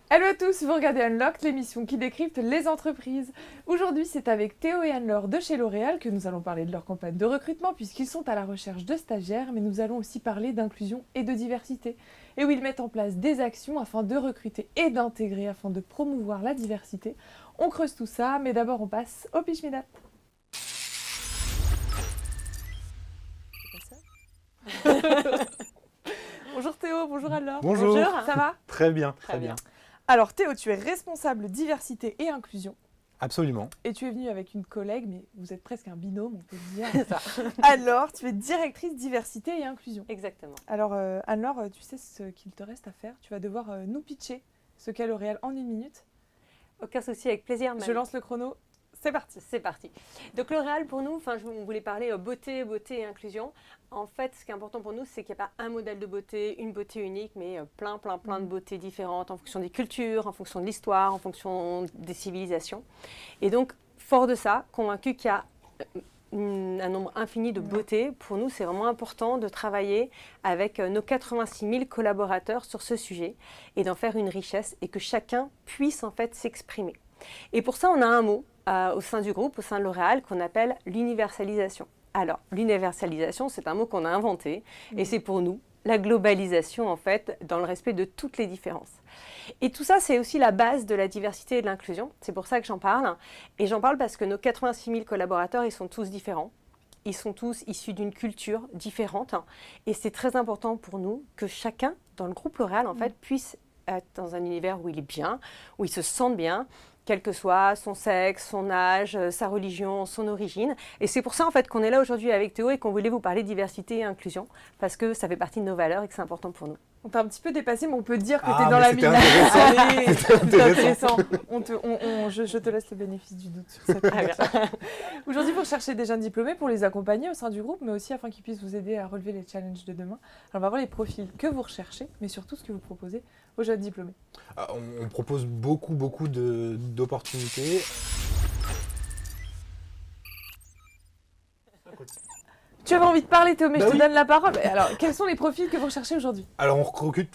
Hello à tous, vous regardez Unlocked, l'émission qui décrypte les entreprises. Aujourd'hui, c'est avec Théo et Anne-Laure de chez L'Oréal que nous allons parler de leur campagne de recrutement puisqu'ils sont à la recherche de stagiaires, mais nous allons aussi parler d'inclusion et de diversité. Et où ils mettent en place des actions afin de recruter et d'intégrer, afin de promouvoir la diversité. On creuse tout ça, mais d'abord on passe au pitch me that. Bonjour Théo, bonjour Anne-Laure. Bonjour. Ça va? Très bien, très bien. Alors Théo, tu es responsable diversité et inclusion. Absolument. Et tu es venue avec une collègue, mais vous êtes presque un binôme, on peut le dire. C'est ça. Alors, tu es directrice diversité et inclusion. Exactement. Alors, Anne-Laure, tu sais ce qu'il te reste à faire. Tu vas devoir nous pitcher ce qu'est L'Oréal en 1 minute. Aucun souci, avec plaisir. Je lance le chrono. C'est parti. C'est parti. Donc L'Oréal, pour nous, on voulait parler beauté et inclusion. En fait, ce qui est important pour nous, c'est qu'il n'y a pas un modèle de beauté, une beauté unique, mais plein de beautés différentes en fonction des cultures, en fonction de l'histoire, en fonction des civilisations. Et donc, fort de ça, convaincu qu'il y a un nombre infini de beautés, pour nous, c'est vraiment important de travailler avec nos 86 000 collaborateurs sur ce sujet et d'en faire une richesse et que chacun puisse en fait s'exprimer. Et pour ça, on a un mot au sein du groupe, au sein de L'Oréal, qu'on appelle l'universalisation. Alors, l'universalisation, c'est un mot qu'on a inventé et c'est pour nous la globalisation, en fait, dans le respect de toutes les différences. Et tout ça, c'est aussi la base de la diversité et de l'inclusion. C'est pour ça que j'en parle. Et j'en parle parce que nos 86 000 collaborateurs, ils sont tous différents. Ils sont tous issus d'une culture différente. Et c'est très important pour nous que chacun, dans le groupe L'Oréal, en fait, puisse être dans un univers où il est bien, où il se sente bien, quel que soit son sexe, son âge, sa religion, son origine. Et c'est pour ça en fait qu'on est là aujourd'hui avec Théo et qu'on voulait vous parler de diversité et inclusion, parce que ça fait partie de nos valeurs et que c'est important pour nous. On t'a un petit peu dépassé, mais on peut dire que tu es dans la mine. C'était intéressant. Je te laisse le bénéfice du doute sur cette question. Aujourd'hui, vous recherchez des jeunes diplômés pour les accompagner au sein du groupe, mais aussi afin qu'ils puissent vous aider à relever les challenges de demain. Alors, on va voir les profils que vous recherchez, mais surtout ce que vous proposez aux jeunes diplômés. On propose beaucoup d'opportunités. Tu avais envie de parler, Théo, mais je te donne la parole. Alors, quels sont les profils que vous recherchez aujourd'hui? Alors, on recrute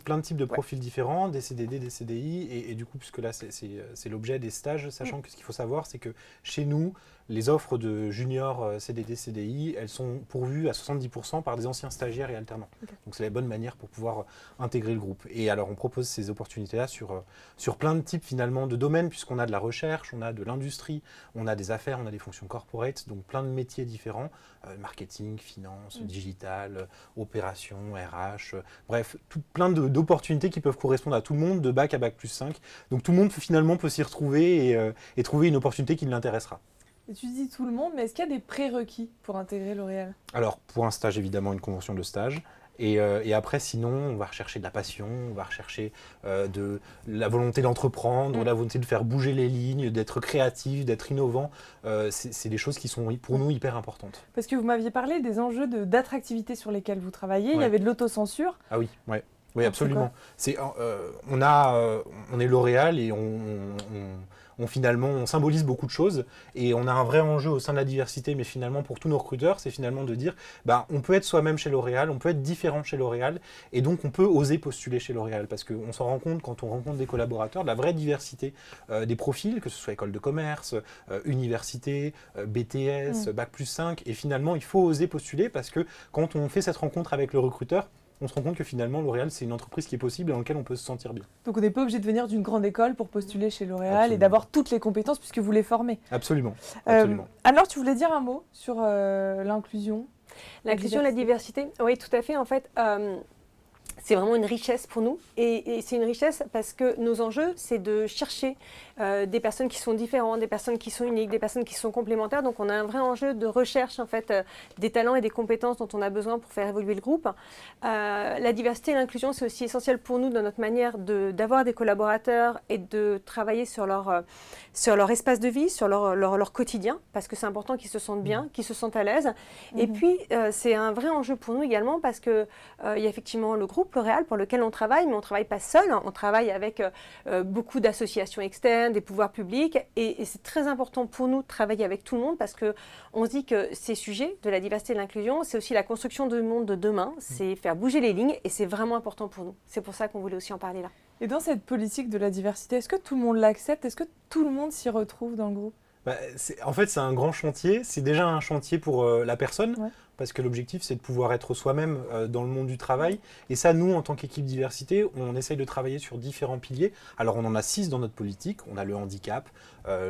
plein de types de profils différents, des CDD, des CDI, et du coup, puisque là, c'est l'objet des stages, sachant que ce qu'il faut savoir, c'est que chez nous, les offres de juniors CDD, CDI, elles sont pourvues à 70% par des anciens stagiaires et alternants. Okay. Donc, c'est la bonne manière pour pouvoir intégrer le groupe. Et alors, on propose ces opportunités-là sur plein de types, finalement, de domaines, puisqu'on a de la recherche, on a de l'industrie, on a des affaires, on a des fonctions corporate, donc plein de métiers différents. Marketing, finance, digital, opération, RH, bref, plein d'opportunités qui peuvent correspondre à tout le monde, de bac à bac plus 5. Donc tout le monde finalement peut s'y retrouver et trouver une opportunité qui l'intéressera. Et tu dis tout le monde, mais est-ce qu'il y a des prérequis pour intégrer L'Oréal? Alors pour un stage, évidemment, une convention de stage. Et après, sinon, on va rechercher de la passion, on va rechercher de la volonté d'entreprendre, la volonté de faire bouger les lignes, d'être créatif, d'être innovant. C'est des choses qui sont pour nous hyper importantes. Parce que vous m'aviez parlé des enjeux d'attractivité sur lesquels vous travaillez. Il y avait de l'autocensure. Ah oui, ouais. Oui, absolument. On est L'Oréal et finalement, on symbolise beaucoup de choses et on a un vrai enjeu au sein de la diversité, mais finalement, pour tous nos recruteurs, c'est finalement de dire on peut être soi-même chez L'Oréal, on peut être différent chez L'Oréal et donc on peut oser postuler chez L'Oréal parce qu'on s'en rend compte quand on rencontre des collaborateurs de la vraie diversité des profils, que ce soit école de commerce, université, BTS, bac plus 5 et finalement, il faut oser postuler parce que quand on fait cette rencontre avec le recruteur, on se rend compte que finalement, L'Oréal, c'est une entreprise qui est possible et dans laquelle on peut se sentir bien. Donc, on n'est pas obligé de venir d'une grande école pour postuler chez L'Oréal et d'avoir toutes les compétences puisque vous les formez. Absolument. Alors, tu voulais dire un mot sur l'inclusion? L'inclusion, la diversité, oui, tout à fait. En fait, c'est vraiment une richesse pour nous et c'est une richesse parce que nos enjeux, c'est de chercher des personnes qui sont différentes, des personnes qui sont uniques, des personnes qui sont complémentaires. Donc, on a un vrai enjeu de recherche en fait, des talents et des compétences dont on a besoin pour faire évoluer le groupe. La diversité et l'inclusion, c'est aussi essentiel pour nous dans notre manière d'avoir des collaborateurs et de travailler sur leur espace de vie, sur leur quotidien, parce que c'est important qu'ils se sentent bien, qu'ils se sentent à l'aise. Et puis, c'est un vrai enjeu pour nous également parce qu'il y a effectivement le groupe L'Oréal pour lequel on travaille, mais on ne travaille pas seul, hein. On travaille avec beaucoup d'associations externes, des pouvoirs publics, et c'est très important pour nous de travailler avec tout le monde parce qu'on se dit que ces sujets de la diversité et de l'inclusion, c'est aussi la construction du monde de demain, c'est faire bouger les lignes, et c'est vraiment important pour nous. C'est pour ça qu'on voulait aussi en parler là. Et dans cette politique de la diversité, est-ce que tout le monde l'accepte? Est-ce que tout le monde s'y retrouve dans le groupe? En fait, c'est un grand chantier. C'est déjà un chantier pour la personne, Ouais. parce que l'objectif, c'est de pouvoir être soi-même dans le monde du travail. Et ça, nous, en tant qu'équipe diversité, on essaye de travailler sur différents piliers. Alors, on en a 6 dans notre politique. On a le handicap,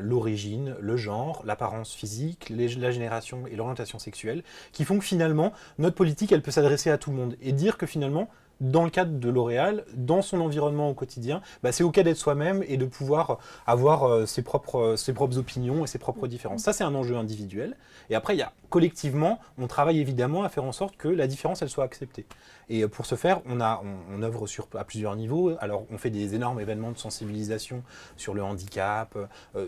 l'origine, le genre, l'apparence physique, la génération et l'orientation sexuelle, qui font que finalement, notre politique, elle peut s'adresser à tout le monde. Et dire que finalement, dans le cadre de L'Oréal, dans son environnement au quotidien, c'est OK d'être soi-même et de pouvoir avoir ses propres opinions et ses propres différences. Ça, c'est un enjeu individuel. Et après, collectivement, on travaille évidemment à faire en sorte que la différence, elle soit acceptée. Et pour ce faire, on œuvre à plusieurs niveaux. Alors, on fait des énormes événements de sensibilisation sur le handicap,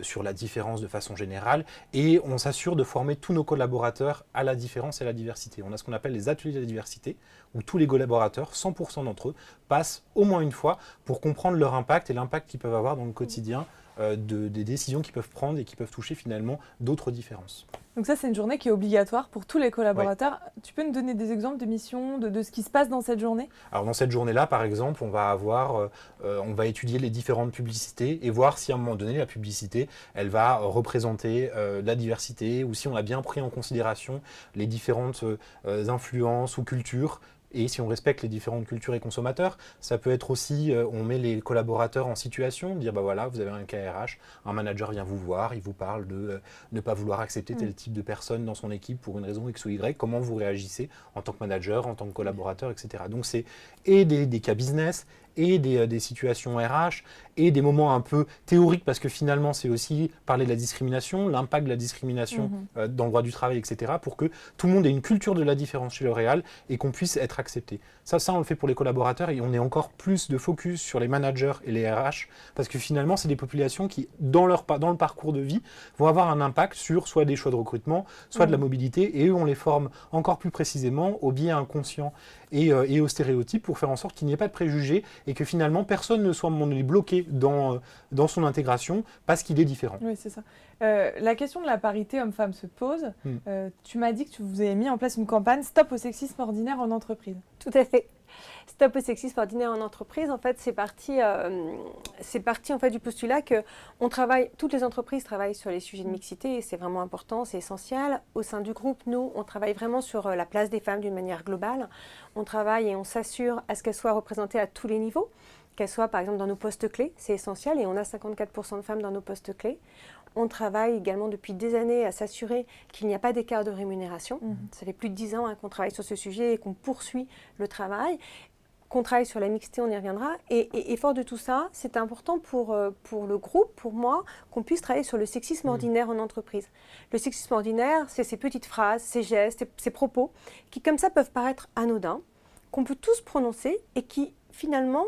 sur la différence de façon générale, et on s'assure de former tous nos collaborateurs à la différence et à la diversité. On a ce qu'on appelle les ateliers de la diversité, où tous les collaborateurs, 100% d'entre eux, passent au moins une fois pour comprendre leur impact et l'impact qu'ils peuvent avoir dans le quotidien des décisions qu'ils peuvent prendre et qui peuvent toucher finalement d'autres différences. Donc ça, c'est une journée qui est obligatoire pour tous les collaborateurs. Ouais. Tu peux nous donner des exemples de missions, de ce qui se passe dans cette journée? Alors dans cette journée-là, par exemple, on va étudier les différentes publicités et voir si à un moment donné, la publicité, elle va représenter la diversité ou si on a bien pris en considération les différentes influences ou cultures. Et si on respecte les différentes cultures et consommateurs, ça peut être aussi, on met les collaborateurs en situation, dire voilà, vous avez un cas RH, un manager vient vous voir, il vous parle de ne pas vouloir accepter tel type de personne dans son équipe pour une raison X ou Y, comment vous réagissez en tant que manager, en tant que collaborateur, etc. Donc c'est des cas business, et des situations RH, et des moments un peu théoriques, parce que finalement, c'est aussi parler de la discrimination, l'impact de la discrimination dans le droit du travail, etc., pour que tout le monde ait une culture de la différence chez L'Oréal et qu'on puisse être accepté. Ça, on le fait pour les collaborateurs, et on est encore plus de focus sur les managers et les RH, parce que finalement, c'est des populations qui, dans le parcours de vie, vont avoir un impact sur soit des choix de recrutement, soit de la mobilité, et eux, on les forme encore plus précisément aux biais inconscients et aux stéréotypes pour faire en sorte qu'il n'y ait pas de préjugés et que finalement personne ne soit à un moment donné bloqué dans son intégration parce qu'il est différent. Oui, c'est ça. La question de la parité homme-femme se pose. Tu m'as dit que vous avez mis en place une campagne Stop au sexisme ordinaire en entreprise. Tout à fait. Stop au sexisme ordinaire en entreprise, en fait, c'est parti en fait, du postulat que toutes les entreprises travaillent sur les sujets de mixité et c'est vraiment important, c'est essentiel. Au sein du groupe, nous, on travaille vraiment sur la place des femmes d'une manière globale. On travaille et on s'assure à ce qu'elles soient représentées à tous les niveaux, qu'elles soient par exemple dans nos postes clés, c'est essentiel et on a 54% de femmes dans nos postes clés. On travaille également depuis des années à s'assurer qu'il n'y a pas d'écart de rémunération. Ça fait plus de 10 ans qu'on travaille sur ce sujet et qu'on poursuit le travail. Qu'on travaille sur la mixité, on y reviendra. Et fort de tout ça, c'est important pour le groupe, pour moi, qu'on puisse travailler sur le sexisme ordinaire en entreprise. Le sexisme ordinaire, c'est ces petites phrases, ces gestes, ces propos qui, comme ça, peuvent paraître anodins, qu'on peut tous prononcer et qui, finalement,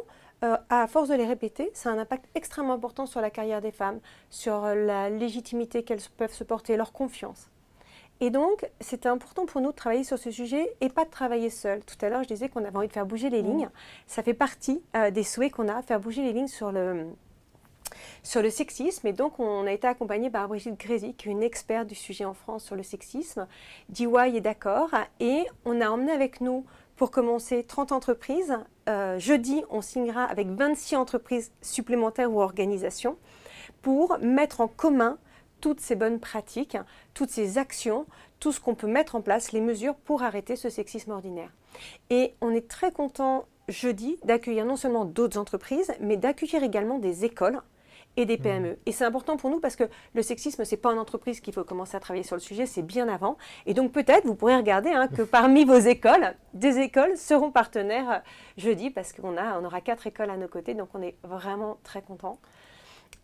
à force de les répéter, ça a un impact extrêmement important sur la carrière des femmes, sur la légitimité qu'elles peuvent se porter, leur confiance. Et donc, c'était important pour nous de travailler sur ce sujet et pas de travailler seul. Tout à l'heure, je disais qu'on avait envie de faire bouger les lignes. Ça fait partie des souhaits qu'on a, faire bouger les lignes sur le sexisme. Et donc, on a été accompagné par Brigitte Grézy, qui est une experte du sujet en France sur le sexisme. DY est d'accord. Et on a emmené avec nous, pour commencer, 30 entreprises. Jeudi, on signera avec 26 entreprises supplémentaires ou organisations pour mettre en commun toutes ces bonnes pratiques, toutes ces actions, tout ce qu'on peut mettre en place, les mesures pour arrêter ce sexisme ordinaire. Et on est très content jeudi d'accueillir non seulement d'autres entreprises, mais d'accueillir également des écoles et des PME. Et c'est important pour nous parce que le sexisme, ce n'est pas en entreprise qu'il faut commencer à travailler sur le sujet, c'est bien avant. Et donc peut-être, vous pourrez regarder que parmi vos écoles, des écoles seront partenaires jeudi parce qu'on aura 4 écoles à nos côtés, donc on est vraiment très contents.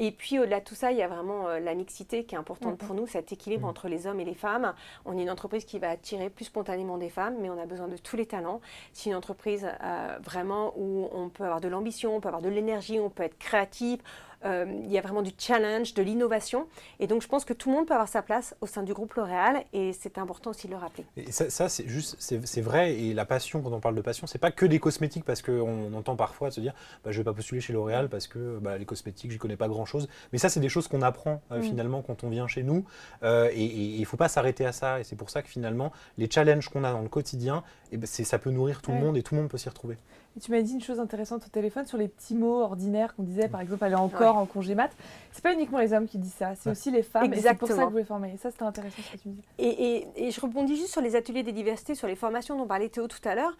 Et puis au-delà de tout ça, il y a vraiment la mixité qui est importante pour nous, cet équilibre entre les hommes et les femmes. On est une entreprise qui va attirer plus spontanément des femmes, mais on a besoin de tous les talents. C'est une entreprise vraiment où on peut avoir de l'ambition, on peut avoir de l'énergie, on peut être créatif. il y a vraiment du challenge, de l'innovation. Et donc, je pense que tout le monde peut avoir sa place au sein du groupe L'Oréal et c'est important aussi de le rappeler. Et ça c'est vrai. Et la passion, quand on parle de passion, c'est pas que des cosmétiques, parce qu'on entend parfois se dire je vais pas postuler chez L'Oréal parce que les cosmétiques, j'y connais pas grand-chose. Mais ça, c'est des choses qu'on apprend finalement quand on vient chez nous. Et il faut pas s'arrêter à ça. Et c'est pour ça que finalement, les challenges qu'on a dans le quotidien, ça peut nourrir tout le monde et tout le monde peut s'y retrouver. Et tu m'as dit une chose intéressante au téléphone sur les petits mots ordinaires qu'on disait, par exemple, aller encore en congé mat. C'est pas uniquement les hommes qui disent ça, c'est aussi les femmes. Exactement. Et c'est pour ça que vous voulez former. Et ça, c'était intéressant ce que tu me dis. Et je rebondis juste sur les ateliers des diversités, sur les formations dont parlait Théo tout à l'heure.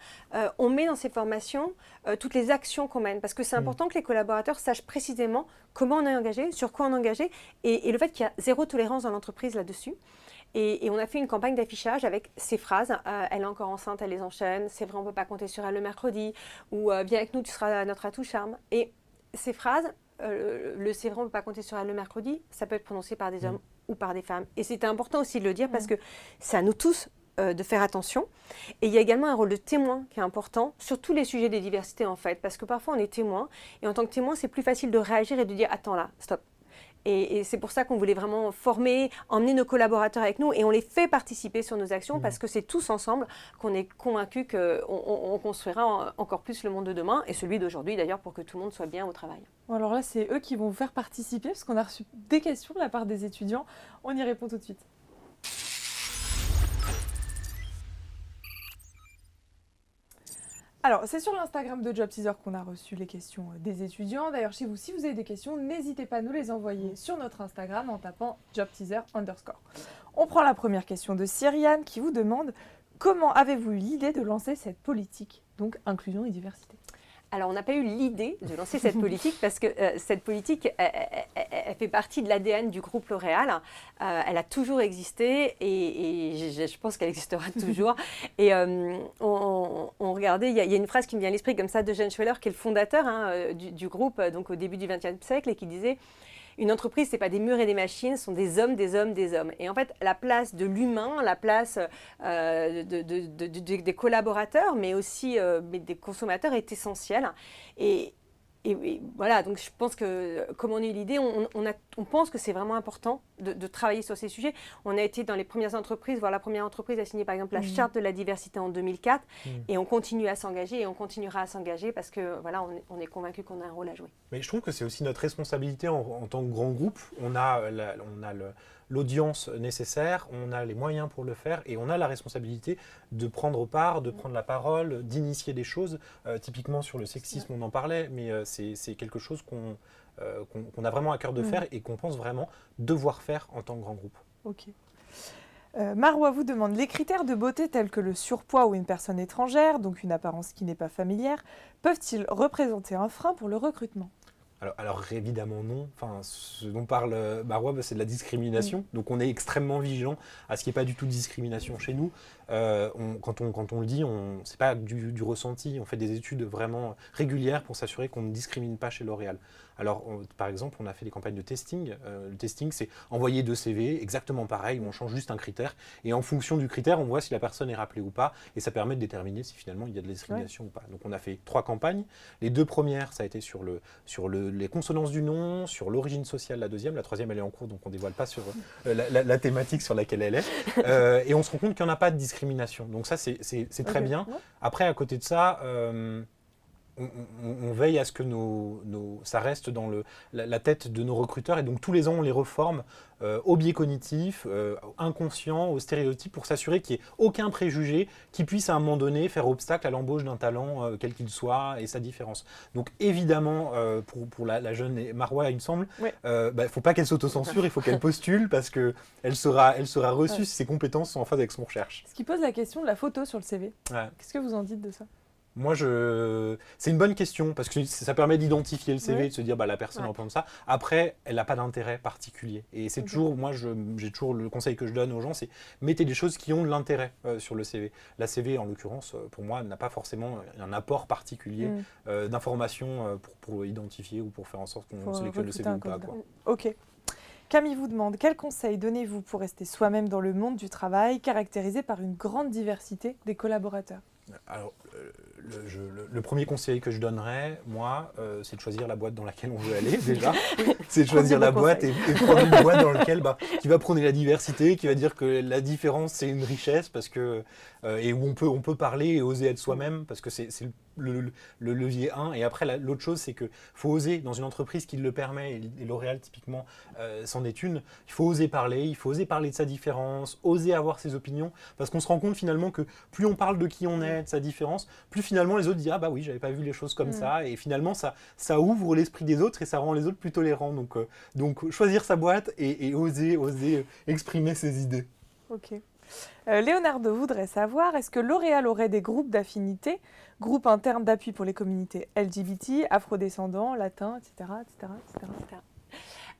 On met dans ces formations toutes les actions qu'on mène, parce que c'est important que les collaborateurs sachent précisément comment on est engagé, sur quoi on est engagé, et le fait qu'il y a zéro tolérance dans l'entreprise là-dessus. Et on a fait une campagne d'affichage avec ces phrases. Elle est encore enceinte, elle les enchaîne. C'est vrai, on ne peut pas compter sur elle le mercredi. Ou viens avec nous, tu seras notre atout charme. Et ces phrases, le c'est vrai, on ne peut pas compter sur elle le mercredi, ça peut être prononcé par des hommes ou par des femmes. Et c'était important aussi de le dire parce que c'est à nous tous de faire attention. Et il y a également un rôle de témoin qui est important sur tous les sujets des diversités en fait. Parce que parfois on est témoin. Et en tant que témoin, c'est plus facile de réagir et de dire attends là, stop. Et c'est pour ça qu'on voulait vraiment former, emmener nos collaborateurs avec nous et on les fait participer sur nos actions parce que c'est tous ensemble qu'on est convaincus qu'on construira encore plus le monde de demain et celui d'aujourd'hui d'ailleurs pour que tout le monde soit bien au travail. Bon, alors là, c'est eux qui vont vous faire participer parce qu'on a reçu des questions de la part des étudiants. On y répond tout de suite. Alors, c'est sur l'Instagram de Job Teaser qu'on a reçu les questions des étudiants. D'ailleurs, chez vous, si vous avez des questions, n'hésitez pas à nous les envoyer sur notre Instagram en tapant JobTeaser_. On prend la première question de Cyriane qui vous demande « Comment avez-vous eu l'idée de lancer cette politique, donc inclusion et diversité ?» Alors, on n'a pas eu l'idée de lancer cette politique parce que cette politique, elle fait partie de l'ADN du groupe L'Oréal. Elle a toujours existé et je pense qu'elle existera toujours. Et on regardait, il y a une phrase qui me vient à l'esprit comme ça de Jean Schweller, qui est le fondateur du groupe donc au début du XXe siècle et qui disait une entreprise, ce n'est pas des murs et des machines, ce sont des hommes, des hommes, des hommes. Et en fait, la place de l'humain, la place des collaborateurs, mais aussi des consommateurs est essentielle. Et voilà, donc je pense que, comme on a eu l'idée, on pense que c'est vraiment important de travailler sur ces sujets. On a été dans les premières entreprises, voire la première entreprise à signer par exemple la charte de la diversité en 2004, et on continue à s'engager et on continuera à s'engager parce que voilà, on est convaincu qu'on a un rôle à jouer. Mais je trouve que c'est aussi notre responsabilité en tant que grand groupe. On a l'audience nécessaire, on a les moyens pour le faire et on a la responsabilité de prendre part, de prendre la parole, d'initier des choses. Typiquement sur le sexisme, on en parlait, mais c'est quelque chose qu'on a vraiment à cœur de faire et qu'on pense vraiment devoir faire en tant que grand groupe. Ok. Marois vous demande, les critères de beauté tels que le surpoids ou une personne étrangère, donc une apparence qui n'est pas familière, peuvent-ils représenter un frein pour le recrutement ? Alors évidemment non. Enfin, ce dont parle Marois, c'est de la discrimination. Donc on est extrêmement vigilant à ce qu'il n'y ait pas du tout de discrimination chez nous. Quand on le dit, c'est pas du ressenti. On fait des études vraiment régulières pour s'assurer qu'on ne discrimine pas chez L'Oréal. Alors, par exemple, on a fait des campagnes de testing. Le testing, c'est envoyer 2 CV, exactement pareil, où on change juste un critère. Et en fonction du critère, on voit si la personne est rappelée ou pas. Et ça permet de déterminer si finalement il y a de la discrimination ou pas. Donc on a fait 3 campagnes. Les 2 premières, ça a été sur les consonances du nom, sur l'origine sociale la deuxième. La troisième, elle est en cours, donc on ne dévoile pas sur la thématique sur laquelle elle est. Et on se rend compte qu'il n'y en a pas de discrimination. Donc ça, c'est très bien. Après, à côté de ça... on veille à ce que ça reste dans la tête de nos recruteurs et donc tous les ans on les reforme au biais cognitif, inconscient, aux stéréotypes pour s'assurer qu'il n'y ait aucun préjugé qui puisse à un moment donné faire obstacle à l'embauche d'un talent quel qu'il soit et sa différence. Donc évidemment pour la jeune Marois il me semble, il ne faut pas qu'elle s'autocensure, il faut qu'elle postule parce qu'elle sera reçue si ses compétences sont en phase avec ce qu'on recherche. Ce qui pose la question de la photo sur le CV. Ouais. Qu'est-ce que vous en dites de ça ? Moi, c'est une bonne question parce que ça permet d'identifier le CV, de se dire la personne représente ça. Après, elle n'a pas d'intérêt particulier. Et c'est toujours, moi, j'ai toujours le conseil que je donne aux gens, c'est mettez des choses qui ont de l'intérêt sur le CV. La CV, en l'occurrence, pour moi, n'a pas forcément un apport particulier d'informations pour identifier ou pour faire en sorte qu'on sélectionne le CV ou pas. Quoi. Ok. Camille vous demande, quels conseils donnez-vous pour rester soi-même dans le monde du travail, caractérisé par une grande diversité des collaborateurs ? Alors, le premier conseil que je donnerais, moi, c'est de choisir la boîte dans laquelle on veut aller déjà. C'est de choisir la boîte et prendre une boîte dans laquelle qui va prôner la diversité, qui va dire que la différence c'est une richesse parce que et où on peut parler et oser être soi-même parce que c'est le levier 1. Et après l'autre chose c'est que faut oser dans une entreprise qui le permet et L'Oréal typiquement c'en est une. Il faut oser parler de sa différence, oser avoir ses opinions parce qu'on se rend compte finalement que plus on parle de qui on est, de sa différence, plus finalement les autres disent ah bah oui j'avais pas vu les choses comme ça et finalement ça ouvre l'esprit des autres et ça rend les autres plus tolérants donc choisir sa boîte et oser exprimer ses idées. Ok. Leonardo voudrait savoir, est-ce que L'Oréal aurait des groupes d'affinité, groupes internes d'appui pour les communautés LGBT, afrodescendants, latins, etc.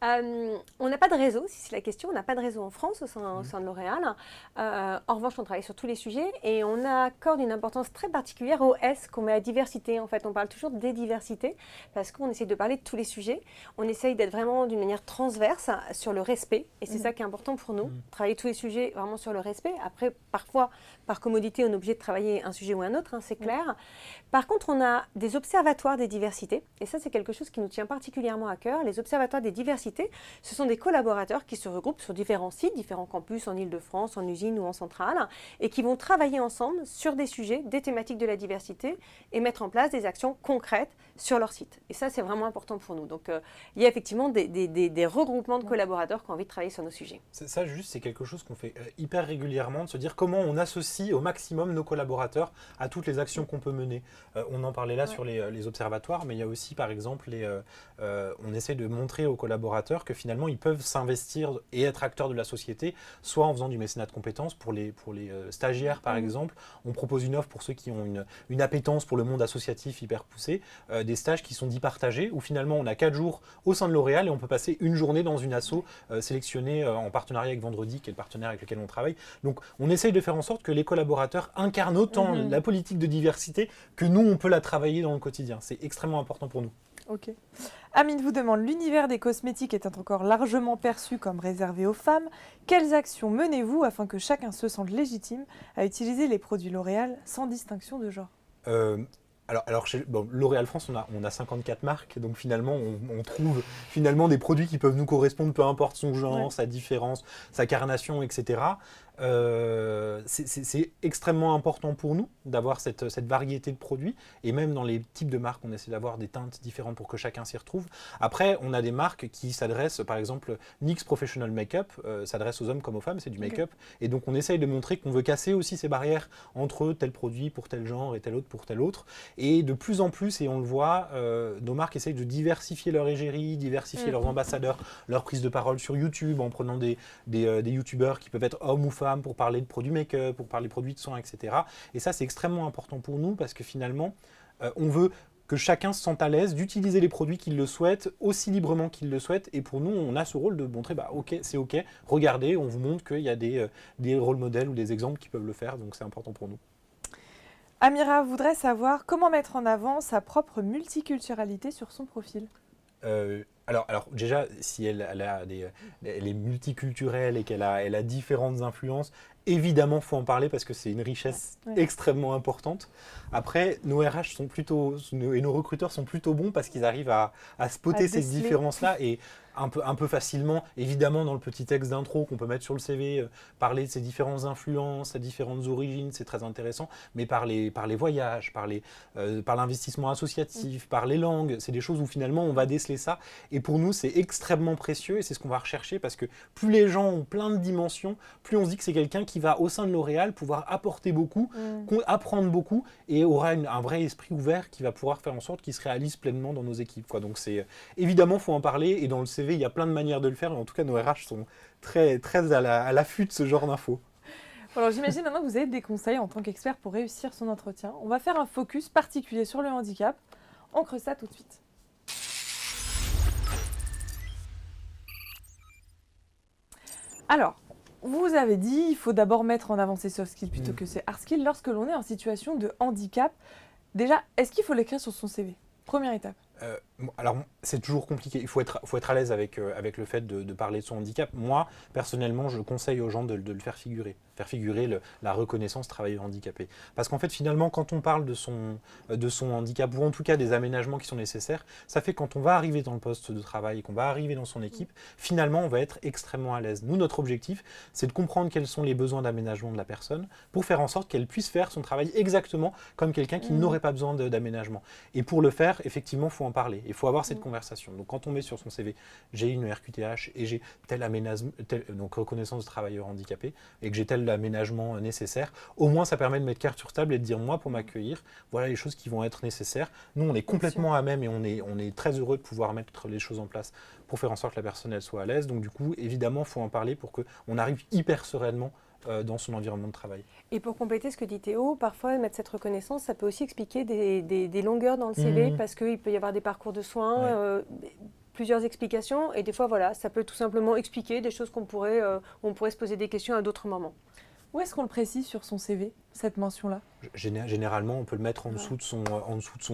On n'a pas de réseau, si c'est la question. On n'a pas de réseau en France au sein de L'Oréal. En revanche, on travaille sur tous les sujets et on accorde une importance très particulière au S qu'on met à diversité. En fait, on parle toujours des diversités parce qu'on essaye de parler de tous les sujets. On essaye d'être vraiment d'une manière transverse sur le respect et c'est ça qui est important pour nous. Travailler tous les sujets vraiment sur le respect. Après, parfois, par commodité, on est obligé de travailler un sujet ou un autre, c'est clair. Par contre, on a des observatoires des diversités et ça, c'est quelque chose qui nous tient particulièrement à cœur. Les observatoires des diversités, ce sont des collaborateurs qui se regroupent sur différents sites, différents campus en Île-de-France, en usine ou en centrale, et qui vont travailler ensemble sur des sujets, des thématiques de la diversité et mettre en place des actions concrètes sur leur site. Et ça, c'est vraiment important pour nous. Donc, il y a effectivement des regroupements de collaborateurs qui ont envie de travailler sur nos sujets. Ça, juste, c'est quelque chose qu'on fait hyper régulièrement, de se dire comment on associe au maximum nos collaborateurs à toutes les actions qu'on peut mener. On en parlait là sur les observatoires, mais il y a aussi, par exemple, on essaie de montrer aux collaborateurs que finalement ils peuvent s'investir et être acteurs de la société, soit en faisant du mécénat de compétences pour les stagiaires par exemple. On propose une offre pour ceux qui ont une appétence pour le monde associatif hyper poussé, des stages qui sont dits partagés où finalement on a 4 jours au sein de L'Oréal et on peut passer une journée dans une asso sélectionnée en partenariat avec Vendredi qui est le partenaire avec lequel on travaille. Donc on essaye de faire en sorte que les collaborateurs incarnent autant la politique de diversité que nous on peut la travailler dans le quotidien. C'est extrêmement important pour nous. Ok. Amine vous demande, l'univers des cosmétiques étant encore largement perçu comme réservé aux femmes, quelles actions menez-vous afin que chacun se sente légitime à utiliser les produits L'Oréal sans distinction de genre ? Alors chez L'Oréal France, on a 54 marques, donc finalement, on trouve finalement des produits qui peuvent nous correspondre, peu importe son genre, sa différence, sa carnation, etc. C'est extrêmement important pour nous d'avoir cette variété de produits et même dans les types de marques on essaie d'avoir des teintes différentes pour que chacun s'y retrouve. Après on a des marques qui s'adressent, par exemple NYX Professional Makeup s'adresse aux hommes comme aux femmes, c'est du make-up et donc on essaye de montrer qu'on veut casser aussi ces barrières entre tel produit pour tel genre et tel autre pour tel autre et de plus en plus, et on le voit, nos marques essayent de diversifier leur égérie, diversifier leurs ambassadeurs, leur prise de parole sur YouTube en prenant des youtubeurs qui peuvent être hommes ou femmes pour parler de produits make-up, pour parler de produits de soins, etc. Et ça, c'est extrêmement important pour nous parce que finalement, on veut que chacun se sente à l'aise d'utiliser les produits qu'il le souhaite aussi librement qu'il le souhaite. Et pour nous, on a ce rôle de montrer, ok, c'est ok, regardez, on vous montre qu'il y a des rôles modèles ou des exemples qui peuvent le faire. Donc c'est important pour nous. Amira voudrait savoir comment mettre en avant sa propre multiculturalité sur son profil. Alors déjà, si elle est multiculturelle et qu'elle a différentes influences, évidemment, il faut en parler parce que c'est une richesse extrêmement importante. Après, nos RH et nos recruteurs sont plutôt bons parce qu'ils arrivent à spotter ces différences-là et un peu facilement, évidemment dans le petit texte d'intro qu'on peut mettre sur le CV, parler de ses différentes influences, ses différentes origines, c'est très intéressant, mais par les voyages, par l'investissement associatif, par les langues, c'est des choses où finalement on va déceler ça. Et pour nous, c'est extrêmement précieux et c'est ce qu'on va rechercher parce que plus les gens ont plein de dimensions, plus on se dit que c'est quelqu'un qui va au sein de L'Oréal pouvoir apporter beaucoup, apprendre beaucoup et aura un vrai esprit ouvert qui va pouvoir faire en sorte qu'il se réalise pleinement dans nos équipes, quoi. Donc évidemment, il faut en parler et dans le CV, il y a plein de manières de le faire et en tout cas, nos RH sont très, très à l'affût de ce genre d'infos. Alors j'imagine maintenant que vous avez des conseils en tant qu'expert pour réussir son entretien. On va faire un focus particulier sur le handicap. On creuse ça tout de suite. Alors, vous avez dit, il faut d'abord mettre en avant ses soft skills plutôt que ses hard skills lorsque l'on est en situation de handicap. Déjà, est-ce qu'il faut l'écrire sur son CV ? Première étape. Alors, c'est toujours compliqué. Il faut être à l'aise avec le fait de parler de son handicap. Moi, personnellement, je conseille aux gens de le faire figurer. faire figurer la reconnaissance travailleur handicapé. Parce qu'en fait, finalement, quand on parle de son handicap, ou en tout cas des aménagements qui sont nécessaires, ça fait que quand on va arriver dans le poste de travail et qu'on va arriver dans son équipe, finalement, on va être extrêmement à l'aise. Nous, notre objectif, c'est de comprendre quels sont les besoins d'aménagement de la personne pour faire en sorte qu'elle puisse faire son travail exactement comme quelqu'un qui n'aurait pas besoin d'aménagement. Et pour le faire, effectivement, il faut en parler. Il faut avoir cette conversation. Donc, quand on met sur son CV, j'ai une RQTH et j'ai tel aménagement, donc reconnaissance de travailleur handicapé, et que j'ai tel aménagement nécessaire, au moins, ça permet de mettre carte sur table et de dire, moi, pour m'accueillir, voilà les choses qui vont être nécessaires. Nous, on est complètement à même et on est très heureux de pouvoir mettre les choses en place pour faire en sorte que la personne elle soit à l'aise. Donc, du coup, évidemment, il faut en parler pour qu'on arrive hyper sereinement dans son environnement de travail. Et pour compléter ce que dit Théo, parfois mettre cette reconnaissance, ça peut aussi expliquer des longueurs dans le CV parce qu'il peut y avoir des parcours de soins, plusieurs explications et des fois voilà, ça peut tout simplement expliquer des choses on pourrait se poser des questions à d'autres moments. Où est-ce qu'on le précise sur son CV, cette mention-là? Généralement, on peut le mettre en dessous de son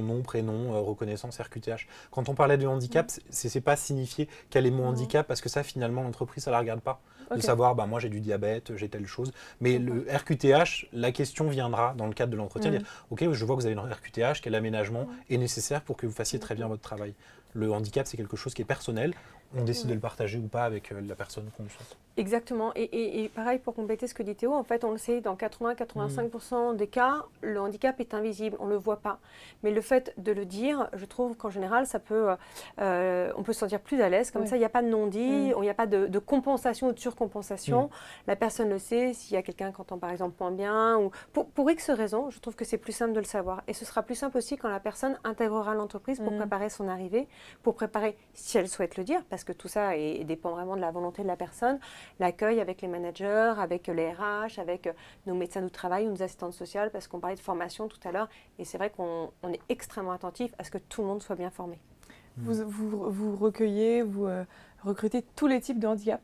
nom, prénom, reconnaissance, RQTH. Quand on parlait de handicap, c'est pas signifier quel est mon handicap, parce que ça, finalement, l'entreprise, ça ne la regarde pas. De savoir, moi, j'ai du diabète, j'ai telle chose. Mais le RQTH, la question viendra dans le cadre de l'entretien, dire, OK, je vois que vous avez une RQTH, quel aménagement est nécessaire pour que vous fassiez très bien votre travail. Le handicap, c'est quelque chose qui est personnel. On décide de le partager ou pas avec la personne qu'on souhaite. Exactement. Et pareil, pour compléter ce que dit Théo, en fait, on le sait, dans 80-85% des cas, le handicap est invisible, on ne le voit pas. Mais le fait de le dire, je trouve qu'en général, ça peut, on peut se sentir plus à l'aise. Comme ça, il n'y a pas de non-dit, il n'y a pas de compensation ou de surcompensation. La personne le sait, s'il y a quelqu'un qui entend par exemple moins bien, ou pour X raisons, je trouve que c'est plus simple de le savoir. Et ce sera plus simple aussi quand la personne intégrera l'entreprise pour préparer son arrivée, pour préparer, si elle souhaite le dire, parce que tout ça dépend vraiment de la volonté de la personne, l'accueil avec les managers, avec les RH, avec nos médecins du travail ou nos assistantes sociales, parce qu'on parlait de formation tout à l'heure, et c'est vrai qu'on est extrêmement attentif à ce que tout le monde soit bien formé. Vous recueillez, vous recrutez tous les types de handicap?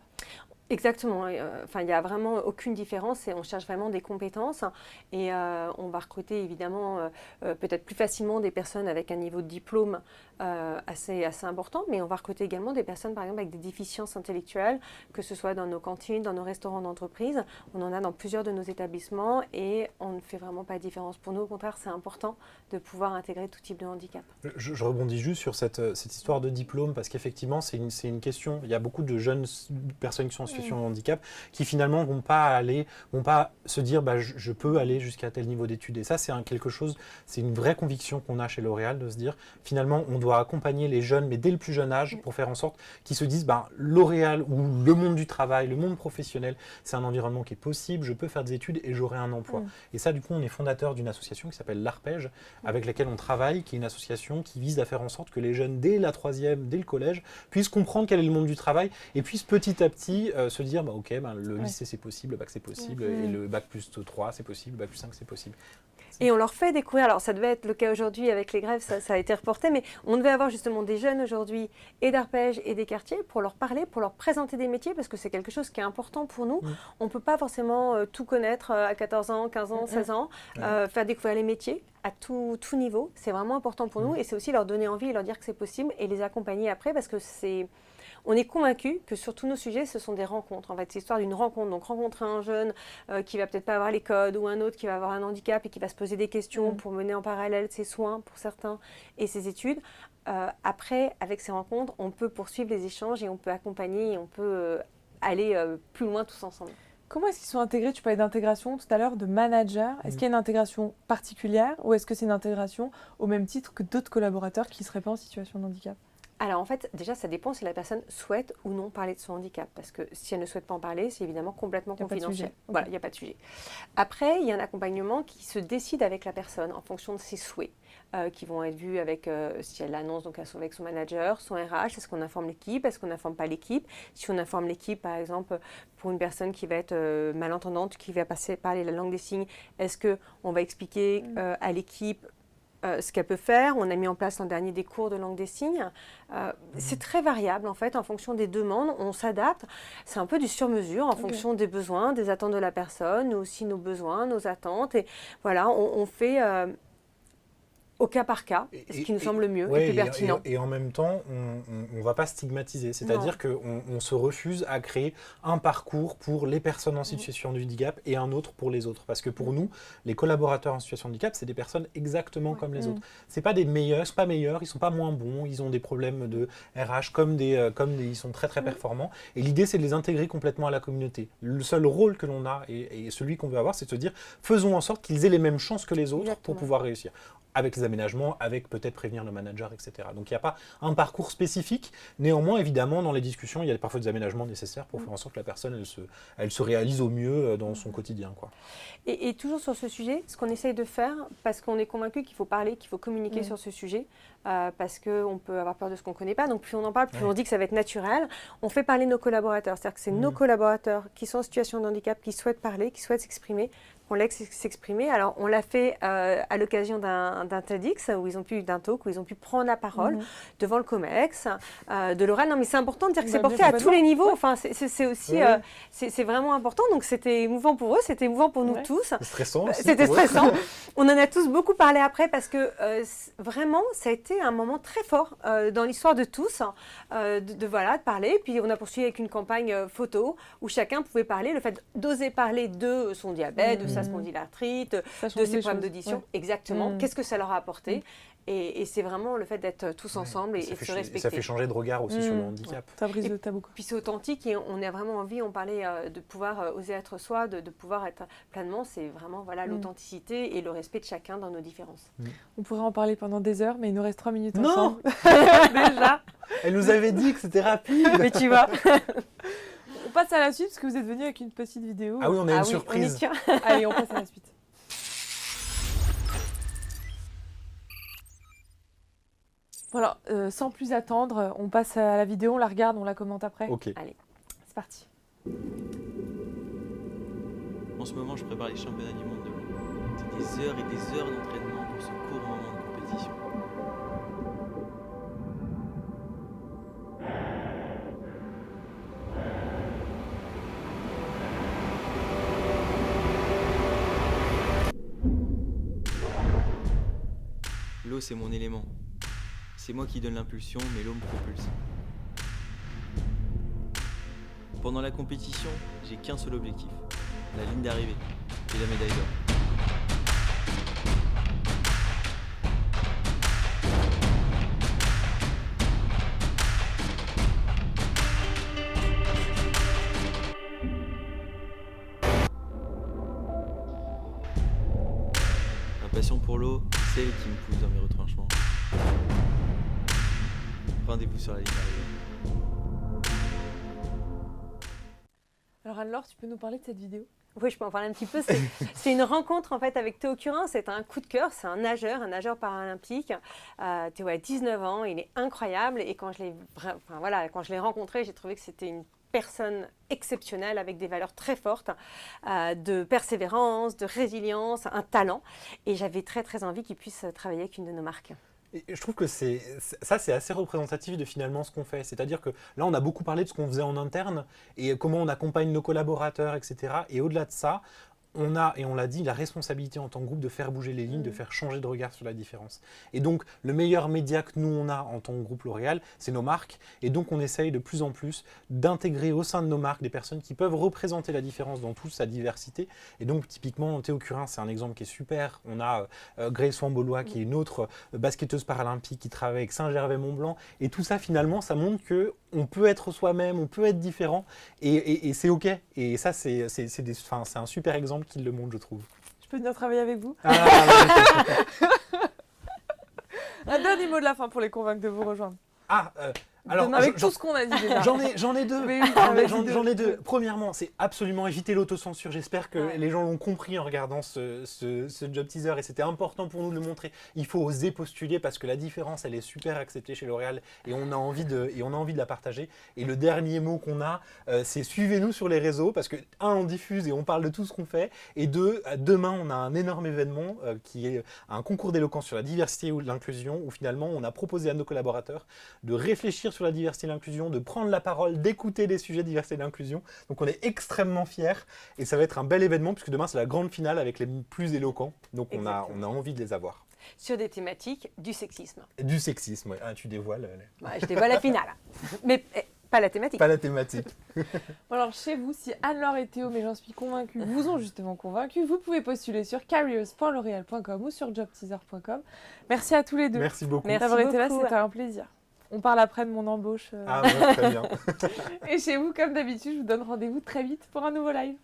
Exactement. Il n'y a vraiment aucune différence et on cherche vraiment des compétences et on va recruter évidemment peut-être plus facilement des personnes avec un niveau de diplôme assez important, mais on va recruter également des personnes par exemple avec des déficiences intellectuelles, que ce soit dans nos cantines, dans nos restaurants d'entreprise. On en a dans plusieurs de nos établissements et on ne fait vraiment pas de différence. Pour nous, au contraire, c'est important de pouvoir intégrer tout type de handicap. Je rebondis juste sur cette histoire de diplôme parce qu'effectivement, c'est une question. Il y a beaucoup de jeunes personnes qui sont en situation de handicap qui finalement vont pas se dire je peux aller jusqu'à tel niveau d'études. Et ça, c'est c'est une vraie conviction qu'on a chez L'Oréal de se dire finalement on doit accompagner les jeunes, mais dès le plus jeune âge, pour faire en sorte qu'ils se disent L'Oréal ou le monde du travail, le monde professionnel, c'est un environnement qui est possible, je peux faire des études et j'aurai un emploi. Et ça, du coup, on est fondateur d'une association qui s'appelle l'Arpège, avec laquelle on travaille, qui est une association qui vise à faire en sorte que les jeunes, dès la troisième, dès le collège, puissent comprendre quel est le monde du travail et puissent petit à petit se dire le lycée c'est possible, le bac c'est possible, et le bac plus 3 c'est possible, le bac plus 5 c'est possible. Et on leur fait découvrir, alors ça devait être le cas aujourd'hui avec les grèves, ça a été reporté, mais on devait avoir justement des jeunes aujourd'hui et d'Arpège et des quartiers pour leur parler, pour leur présenter des métiers, parce que c'est quelque chose qui est important pour nous. On ne peut pas forcément tout connaître à 14 ans, 15 ans, 16 ans, faire découvrir les métiers à tout niveau, c'est vraiment important pour nous et c'est aussi leur donner envie et leur dire que c'est possible et les accompagner après parce que on est convaincus que sur tous nos sujets, ce sont des rencontres. En fait, c'est l'histoire d'une rencontre. Donc, rencontrer un jeune qui va peut-être pas avoir les codes ou un autre qui va avoir un handicap et qui va se poser des questions pour mener en parallèle ses soins pour certains et ses études. Après, avec ces rencontres, on peut poursuivre les échanges et on peut accompagner et on peut aller plus loin tous ensemble. Comment est-ce qu'ils sont intégrés? Tu parlais d'intégration tout à l'heure, de manager. Est-ce qu'il y a une intégration particulière ou est-ce que c'est une intégration au même titre que d'autres collaborateurs qui ne seraient pas en situation de handicap? Alors en fait, déjà ça dépend si la personne souhaite ou non parler de son handicap. Parce que si elle ne souhaite pas en parler, c'est évidemment complètement confidentiel. Voilà, il n'y a pas de sujet. Après, il y a un accompagnement qui se décide avec la personne en fonction de ses souhaits. Qui vont être vus avec, si elle l'annonce donc avec son manager, son RH, est-ce qu'on informe l'équipe, est-ce qu'on n'informe pas l'équipe. Si on informe l'équipe, par exemple, pour une personne qui va être malentendante, qui va parler la langue des signes, est-ce qu'on va expliquer à l'équipe ce qu'elle peut faire? On a mis en place l'an dernier des cours de langue des signes. C'est très variable en fait, en fonction des demandes, on s'adapte. C'est un peu du sur-mesure en fonction des besoins, des attentes de la personne, nous aussi nos besoins, nos attentes. Et voilà, on fait... au cas par cas, ce qui nous semble le mieux et plus pertinent. Et en même temps, on ne va pas stigmatiser. C'est-à-dire qu'on se refuse à créer un parcours pour les personnes en situation de handicap et un autre pour les autres. Parce que pour nous, les collaborateurs en situation de handicap, c'est des personnes exactement comme les autres. C'est pas des meilleurs, c'est pas meilleurs, ils sont pas moins bons, ils ont des problèmes de RH ils sont très très performants. Et l'idée, c'est de les intégrer complètement à la communauté. Le seul rôle que l'on a et celui qu'on veut avoir, c'est de se dire, faisons en sorte qu'ils aient les mêmes chances que les autres pour pouvoir réussir. Avec les aménagements, avec peut-être prévenir le manager, etc. Donc il n'y a pas un parcours spécifique. Néanmoins, évidemment, dans les discussions, il y a parfois des aménagements nécessaires pour faire en sorte que la personne elle se réalise au mieux dans son quotidien, quoi. Et toujours sur ce sujet, ce qu'on essaye de faire, parce qu'on est convaincu qu'il faut parler, qu'il faut communiquer sur ce sujet, parce qu'on peut avoir peur de ce qu'on ne connaît pas. Donc plus on en parle, plus on dit que ça va être naturel. On fait parler nos collaborateurs. C'est-à-dire que c'est nos collaborateurs qui sont en situation de handicap, qui souhaitent parler, qui souhaitent s'exprimer, qu'on laisse s'exprimer. Alors on l'a fait à l'occasion d'un TEDx, d'un talk, où ils ont pu prendre la parole devant le COMEX, de l'oral. Non mais c'est important de dire que c'est porté à tous les niveaux. Enfin, c'est aussi, c'est vraiment important. Donc c'était émouvant pour eux, c'était émouvant pour nous tous. C'est stressant aussi. C'était stressant. On en a tous beaucoup parlé après parce que vraiment, ça a été un moment très fort dans l'histoire de tous, de parler. Puis on a poursuivi avec une campagne photo où chacun pouvait parler. Le fait d'oser parler de son diabète, de sa spondylarthrite, de ses problèmes d'audition, exactement. Qu'est-ce que ça leur a apporté? Et c'est vraiment le fait d'être tous ensemble et de se respecter. Ça fait changer de regard aussi sur le handicap. Ça brise le tabou. Puis c'est authentique et on a vraiment envie, on parlait de pouvoir oser être soi, de pouvoir être pleinement, c'est vraiment l'authenticité et le respect de chacun dans nos différences. On pourrait en parler pendant des heures, mais il nous reste 3 minutes ensemble. Déjà. Elle nous avait dit que c'était rapide. Mais tu vois. On passe à la suite parce que vous êtes venu avec une petite vidéo. Ah oui, on a une surprise. Allez, on passe à la suite. Voilà, sans plus attendre, on passe à la vidéo, on la regarde, on la commente après. Ok. Allez, c'est parti. En ce moment, je prépare les championnats du monde de l'eau. C'est des heures et des heures d'entraînement pour ce court moment de compétition. L'eau, c'est mon élément. C'est moi qui donne l'impulsion, mais l'eau me propulse. Pendant la compétition, j'ai qu'un seul objectif, la ligne d'arrivée et la médaille d'or. Ma passion pour l'eau, c'est elle qui me pousse dans mes retranchements. Rendez-vous sur la ligne d'arrivée. Alors Anne-Laure, tu peux nous parler de cette vidéo? Oui, je peux en parler un petit peu. C'est une rencontre en fait avec Théo Curin. C'est un coup de cœur. C'est un nageur paralympique. Théo a 19 ans. Il est incroyable. Et quand je l'ai rencontré, j'ai trouvé que c'était une personne exceptionnelle avec des valeurs très fortes, de persévérance, de résilience, un talent. Et j'avais très très envie qu'il puisse travailler avec une de nos marques. Et je trouve que c'est assez représentatif de finalement ce qu'on fait. C'est-à-dire que là, on a beaucoup parlé de ce qu'on faisait en interne et comment on accompagne nos collaborateurs, etc. Et au-delà de ça, on a, et on l'a dit, la responsabilité en tant que groupe de faire bouger les lignes, de faire changer de regard sur la différence. Et donc, le meilleur média que nous, on a en tant que groupe L'Oréal, c'est nos marques. Et donc, on essaye de plus en plus d'intégrer au sein de nos marques des personnes qui peuvent représenter la différence dans toute sa diversité. Et donc, typiquement, Théo Curin, c'est un exemple qui est super. On a Grace Wambolois, qui est une autre basketteuse paralympique qui travaille avec Saint-Gervais-Mont-Blanc. Et tout ça, finalement, ça montre qu'on peut être soi-même, on peut être différent. Et c'est OK. Et ça, c'est un super exemple qui le montre, je trouve. Je peux venir travailler avec vous? Un dernier mot de la fin pour les convaincre de vous rejoindre. Alors, avec tout ce qu'on a dit déjà. J'en ai deux. Oui, j'en ai deux. Premièrement, c'est absolument éviter l'autocensure. J'espère que les gens l'ont compris en regardant ce job teaser et c'était important pour nous de le montrer. Il faut oser postuler parce que la différence, elle est super acceptée chez L'Oréal et on a envie de la partager. Et le dernier mot qu'on a, c'est suivez-nous sur les réseaux parce que on diffuse et on parle de tout ce qu'on fait. Et demain, on a un énorme événement qui est un concours d'éloquence sur la diversité ou l'inclusion où finalement, on a proposé à nos collaborateurs de réfléchir sur la diversité et l'inclusion, de prendre la parole, d'écouter les sujets de diversité et d'inclusion. Donc on est extrêmement fiers et ça va être un bel événement puisque demain c'est la grande finale avec les plus éloquents. Donc on a envie de les avoir. sur des thématiques du sexisme. Du sexisme, ouais. Ah, tu dévoiles. Je dévoile la finale. Mais pas la thématique. Pas la thématique. Bon, alors chez vous, si Anne-Laure et Théo, mais j'en suis convaincue, vous ont justement convaincu, vous pouvez postuler sur careers.l'oréal.com ou sur jobteaser.com. Merci à tous les deux. Merci beaucoup. Merci D'avoir été là, beaucoup. c'était un plaisir. On parle après de mon embauche. Ah, ouais, très bien. Et chez vous, comme d'habitude, je vous donne rendez-vous très vite pour un nouveau live.